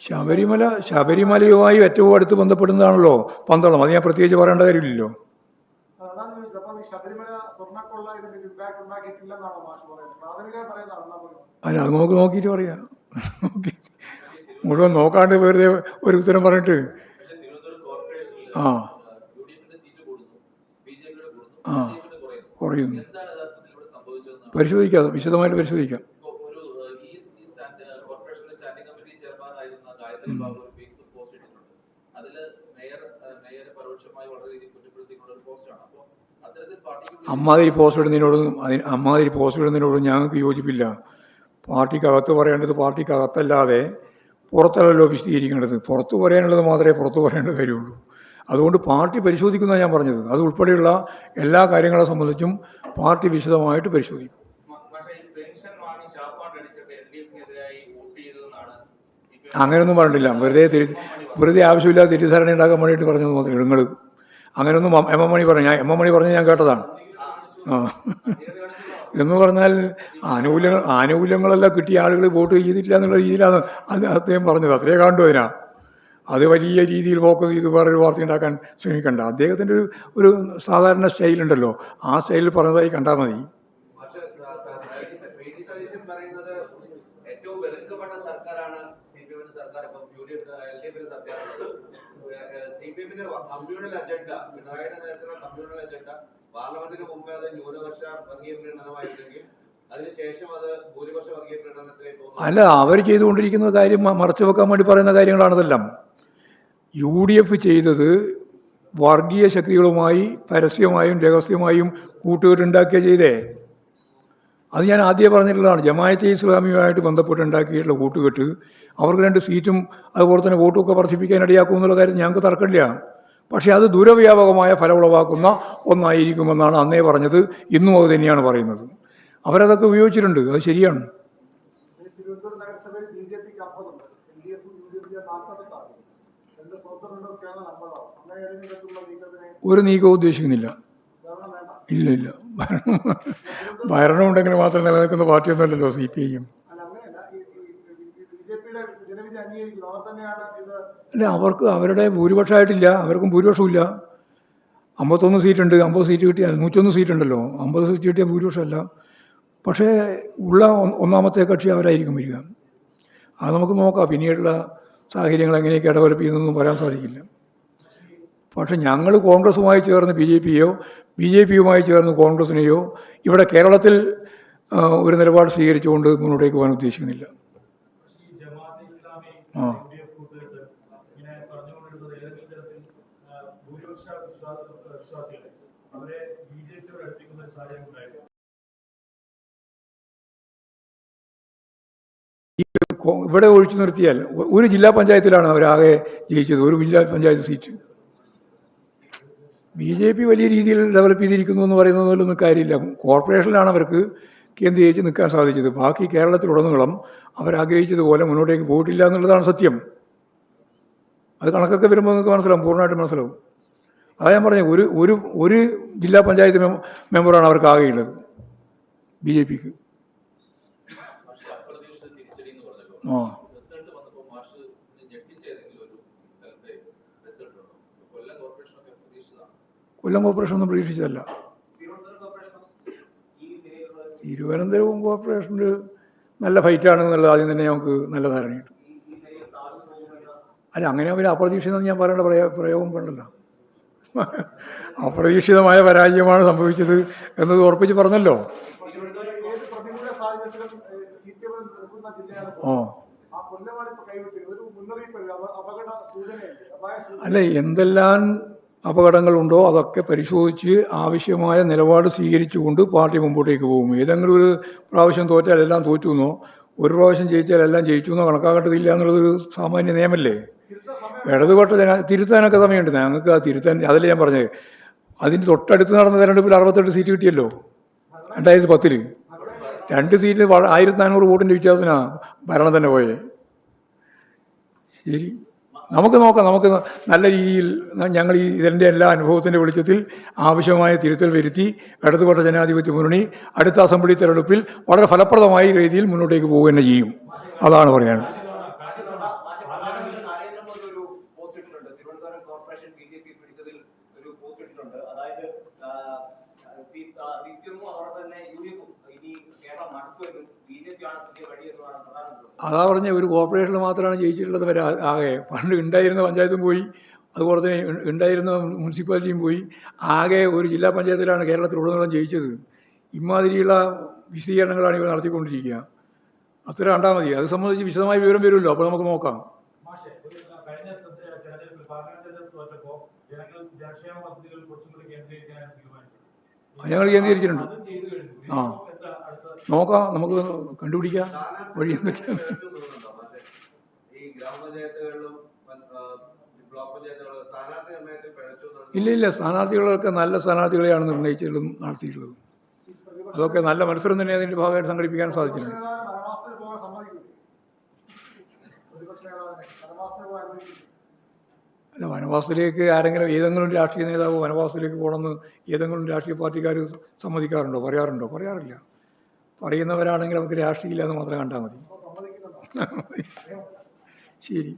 ശബരിമലയുമായി ഏറ്റവും അടുത്ത് ബന്ധപ്പെടുന്നതാണല്ലോ പന്തളം. അത് ഞാൻ പ്രത്യേകിച്ച് പറയേണ്ട കാര്യമില്ലല്ലോ. അല്ല, അത് നമുക്ക് നോക്കിയിട്ട് പറയാം. മുഴുവൻ നോക്കാണ്ട് വെറുതെ ഒരു ഉത്തരം പറഞ്ഞിട്ട് കുറയുന്നു. പരിശോധിക്കാം, വിശദമായിട്ട് പരിശോധിക്കാം. അമ്മാതിരി പോസ്റ്റ് ഇടുന്നതിനോടും ഞങ്ങൾക്ക് യോജിപ്പില്ല. പാർട്ടിക്കകത്ത് പറയേണ്ടത് പാർട്ടിക്കകത്തല്ലാതെ പുറത്തല്ലല്ലോ വിശദീകരിക്കേണ്ടത്. പുറത്ത് പറയാനുള്ളത് മാത്രമേ പുറത്ത് പറയേണ്ട കാര്യമുള്ളൂ. അതുകൊണ്ട് പാർട്ടി പരിശോധിക്കുന്നതാണ് ഞാൻ പറഞ്ഞത്. അത് ഉൾപ്പെടെയുള്ള എല്ലാ കാര്യങ്ങളെ സംബന്ധിച്ചും പാർട്ടി വിശദമായിട്ട് പരിശോധിക്കും. അങ്ങനെയൊന്നും പറഞ്ഞിട്ടില്ല. വെറുതെ ആവശ്യമില്ലാതെ തെറ്റിദ്ധാരണ ഉണ്ടാക്കാൻ വേണ്ടിയിട്ട് പറഞ്ഞത് മാത്രമേ നിങ്ങൾ. അങ്ങനെയൊന്നും എം എം മണി പറഞ്ഞ് ഞാൻ കേട്ടതാണ്. എന്ന് പറഞ്ഞാൽ ആനുകൂല്യങ്ങളെല്ലാം കിട്ടിയ ആളുകൾ വോട്ട് ചെയ്തിട്ടില്ല എന്നുള്ള രീതിയിലാണ് അദ്ദേഹം പറഞ്ഞത്. അത്രേ കണ്ടു. അത് വലിയ രീതിയിൽ ഫോക്കസ് ചെയ്ത് വേറൊരു വാർത്ത ഉണ്ടാക്കാൻ ശ്രമിക്കണ്ട. അദ്ദേഹത്തിൻ്റെ ഒരു സാധാരണ സ്റ്റൈലുണ്ടല്ലോ, ആ സ്റ്റൈലിൽ പറഞ്ഞതായി കണ്ടാൽ മതി. പാർലമെന്റിന് മുമ്പേ അത് ന്യൂനപക്ഷ വർഗീയ പ്രീണനമായിരുന്നെങ്കിൽ അതിനുശേഷം അത് ഭൂരിപക്ഷ വർഗീയ പ്രീണനത്തിലേക്ക് പോകുന്നു. അല്ല, അവർ ചെയ്തുകൊണ്ടിരിക്കുന്ന കാര്യം മറച്ചു വെക്കാൻ വേണ്ടി പറയുന്ന കാര്യങ്ങളാണതെല്ലാം. UDF ചെയ്തത് വർഗീയ ശക്തികളുമായി പരസ്യമായും രഹസ്യമായും കൂട്ടുകെട്ടുണ്ടാക്കിയ ചെയ്തേ. അത് ഞാൻ ആദ്യം പറഞ്ഞിട്ടുള്ളതാണ്. ജമാഅത്തെ ഇസ്ലാമിയുമായിട്ട് ബന്ധപ്പെട്ടുണ്ടാക്കിയിട്ടുള്ള കൂട്ടുകെട്ട് അവർക്ക് 2 സീറ്റും അതുപോലെ തന്നെ വോട്ടുമൊക്കെ വർദ്ധിപ്പിക്കാൻ ഇടയാക്കും എന്നുള്ള കാര്യത്തിൽ ഞങ്ങൾക്ക് തർക്കമില്ല. പക്ഷേ അത് ദൂരവ്യാപകമായ ഫലമുളവാക്കുന്ന ഒന്നായിരിക്കുമെന്നാണ് അന്നേ പറഞ്ഞത്. ഇന്നും അത് തന്നെയാണ് പറയുന്നത്. അവരതൊക്കെ ഉപയോഗിച്ചിട്ടുണ്ട്. അത് ശരിയാണ്. ഒരു നീക്കവും ഉദ്ദേശിക്കുന്നില്ല. ഇല്ല. ഭരണം ഉണ്ടെങ്കിൽ മാത്രം നിലനിൽക്കുന്ന പാർട്ടിയൊന്നുമല്ലല്ലോ CPIM. അല്ല, അവർക്ക് അവരുടെ ഭൂരിപക്ഷമായിട്ടില്ല. അവർക്കും ഭൂരിപക്ഷമില്ല. 51 സീറ്റുണ്ട്. 50 സീറ്റ് കിട്ടിയാൽ 101 സീറ്റുണ്ടല്ലോ. 50 സീറ്റ് കിട്ടിയാൽ ഭൂരിപക്ഷമല്ല. പക്ഷേ ഉള്ള ഒന്നാമത്തെ കക്ഷി അവരായിരിക്കും വരിക. അത് നമുക്ക് നോക്കാം. പിന്നീടുള്ള സാഹചര്യങ്ങൾ എങ്ങനെയൊക്കെ ഡെവലപ്പ് ചെയ്യുന്നതെന്നും പറയാൻ സാധിക്കില്ല. പക്ഷെ ഞങ്ങൾ കോൺഗ്രസുമായി ചേർന്ന് BJPയെയോ BJPയുമായി ചേർന്ന് കോൺഗ്രസിനെയോ ഇവിടെ കേരളത്തിൽ ഒരു നിലപാട് സ്വീകരിച്ചുകൊണ്ട് മുന്നോട്ടേക്ക് പോകാൻ ഉദ്ദേശിക്കുന്നില്ല. ഇവിടെ ഒഴിച്ചു നിർത്തിയാൽ ഒരു ജില്ലാ പഞ്ചായത്തിലാണ് അവരാകെ ജയിച്ചത്, ഒരു ജില്ലാ പഞ്ചായത്ത് സീറ്റ്. BJP വലിയ രീതിയിൽ ഡെവലപ്പ് ചെയ്തിരിക്കുന്നു എന്ന് പറയുന്നതിലൊന്നും കാര്യമില്ല. കോർപ്പറേഷനിലാണ് അവർക്ക് കേന്ദ്രീകരിച്ച് നിൽക്കാൻ സാധിച്ചത്. ബാക്കി കേരളത്തിലുടനീളം അവരാഗ്രഹിച്ചതുപോലെ മുന്നോട്ടേക്ക് പോയിട്ടില്ല എന്നുള്ളതാണ് സത്യം. അത് കണക്കൊക്കെ വരുമ്പോൾ നിങ്ങൾക്ക് മനസ്സിലാവും, പൂർണ്ണമായിട്ട് മനസ്സിലാവും. അതാ ഞാൻ പറഞ്ഞത്, ഒരു ജില്ലാ പഞ്ചായത്ത് മെമ്പറാണ് അവർക്ക് ആകെയുള്ളത് BJPക്ക്. കൊല്ലം കോർപ്പറേഷൻ ഒന്നും പ്രതീക്ഷിച്ചതല്ല. തിരുവനന്തപുരം കോർപ്പറേഷനിൽ നല്ല ഫൈറ്റാണെന്നുള്ളത് ആദ്യം തന്നെ നമുക്ക് നല്ല ധാരണയുണ്ട്. അല്ല, അങ്ങനെ അവർ അപ്രതീക്ഷിതമെന്ന് ഞാൻ പറയേണ്ട പ്രയോഗം വേണ്ടല്ലോ. അപ്രതീക്ഷിതമായ പരാജയമാണ് സംഭവിച്ചത് എന്നത് ഉറപ്പിച്ച് പറഞ്ഞല്ലോ. അല്ല, എന്തെല്ലാം അപകടങ്ങളുണ്ടോ അതൊക്കെ പരിശോധിച്ച് ആവശ്യമായ നിലപാട് സ്വീകരിച്ചുകൊണ്ട് പാർട്ടി മുമ്പോട്ടേക്ക് പോകും. ഏതെങ്കിലും ഒരു പ്രാവശ്യം തോറ്റാൽ എല്ലാം തോറ്റു എന്നോ ഒരു പ്രാവശ്യം ജയിച്ചാൽ എല്ലാം ജയിച്ചു എന്നോ കണക്കാക്കേണ്ടതില്ല എന്നുള്ളതൊരു സാമാന്യ നിയമമല്ലേ. ഇടതുപക്ഷ തിരുത്താനൊക്കെ സമയമുണ്ട്. ഞങ്ങൾക്ക് ആ തിരുത്താൻ, അതല്ലേ ഞാൻ പറഞ്ഞത്. അതിന് തൊട്ടടുത്ത് നടന്ന തെരഞ്ഞെടുപ്പിൽ 68 സീറ്റ് കിട്ടിയല്ലോ 2010. 2 സീറ്റ് 1400 വോട്ടിൻ്റെ വ്യത്യാസത്തിനാണ് ഭരണം തന്നെ പോയത്. ശരി, നമുക്ക് നോക്കാം. നമുക്ക് നല്ല രീതിയിൽ ഞങ്ങൾ ഇതിൻ്റെ എല്ലാ അനുഭവത്തിൻ്റെ വെളിച്ചത്തിൽ ആവശ്യമായ തിരുത്തൽ വരുത്തി ഇടതുപക്ഷ ജനാധിപത്യ മുന്നണി അടുത്ത അസംബ്ലി തെരഞ്ഞെടുപ്പിൽ വളരെ ഫലപ്രദമായ രീതിയിൽ മുന്നോട്ടേക്ക് പോകുക തന്നെ ചെയ്യും. അതാണ് പറയാനുള്ളത്. അതാ പറഞ്ഞ ഒരു കോർപ്പറേഷനിൽ മാത്രമാണ് ജയിച്ചിട്ടുള്ളത് വരെ ആകെ. പണ്ട് ഉണ്ടായിരുന്ന പഞ്ചായത്തും പോയി, അതുപോലെ തന്നെ ഉണ്ടായിരുന്ന മുനിസിപ്പാലിറ്റിയും പോയി. ആകെ ഒരു ജില്ലാ പഞ്ചായത്തിലാണ് കേരളത്തിലുടനീളം ജയിച്ചത്. ഇമാതിരിയുള്ള വിശദീകരണങ്ങളാണ് ഇവർ നടത്തിക്കൊണ്ടിരിക്കുക. അത്ര കണ്ടാൽ മതി. അത് സംബന്ധിച്ച് വിശദമായ വിവരം വരുമല്ലോ, അപ്പോൾ നമുക്ക് നോക്കാം. ഞങ്ങൾ കേന്ദ്രീകരിച്ചിട്ടുണ്ട്. ആ, നോക്കാം, നമുക്ക് കണ്ടുപിടിക്കാം വഴി എന്തൊക്കെയാണ്. ഈ ഗ്രാമപഞ്ചായത്തുകളിലും ബ്ലോക്ക് പഞ്ചായത്തുകളും സ്ഥാനാർത്ഥി നിർണ്ണയത്തിൽ പിഴച്ചു. ഇല്ല, സ്ഥാനാർത്ഥികളൊക്കെ നല്ല സ്ഥാനാർത്ഥികളെയാണ് നിർണ്ണയിച്ചതും നടത്തിയിട്ടുള്ളത്. അതൊക്കെ നല്ല മത്സരം തന്നെ അതിൻ്റെ ഭാഗമായിട്ട് സംഘടിപ്പിക്കാൻ സാധിച്ചിട്ടുണ്ട്. അല്ല, വനവാസത്തിലേക്ക് ആരെങ്കിലും ഏതെങ്കിലും രാഷ്ട്രീയ നേതാവ് വനവാസത്തിലേക്ക് പോകണമെന്ന് ഏതെങ്കിലും രാഷ്ട്രീയ പാർട്ടിക്കാർ സമ്മതിക്കാറുണ്ടോ? പറയാറില്ല. പറയുന്നവരാണെങ്കിൽ അവർക്ക് രാഷ്ട്രീയമില്ല എന്ന് മാത്രം കണ്ടാൽ മതി. ശരി.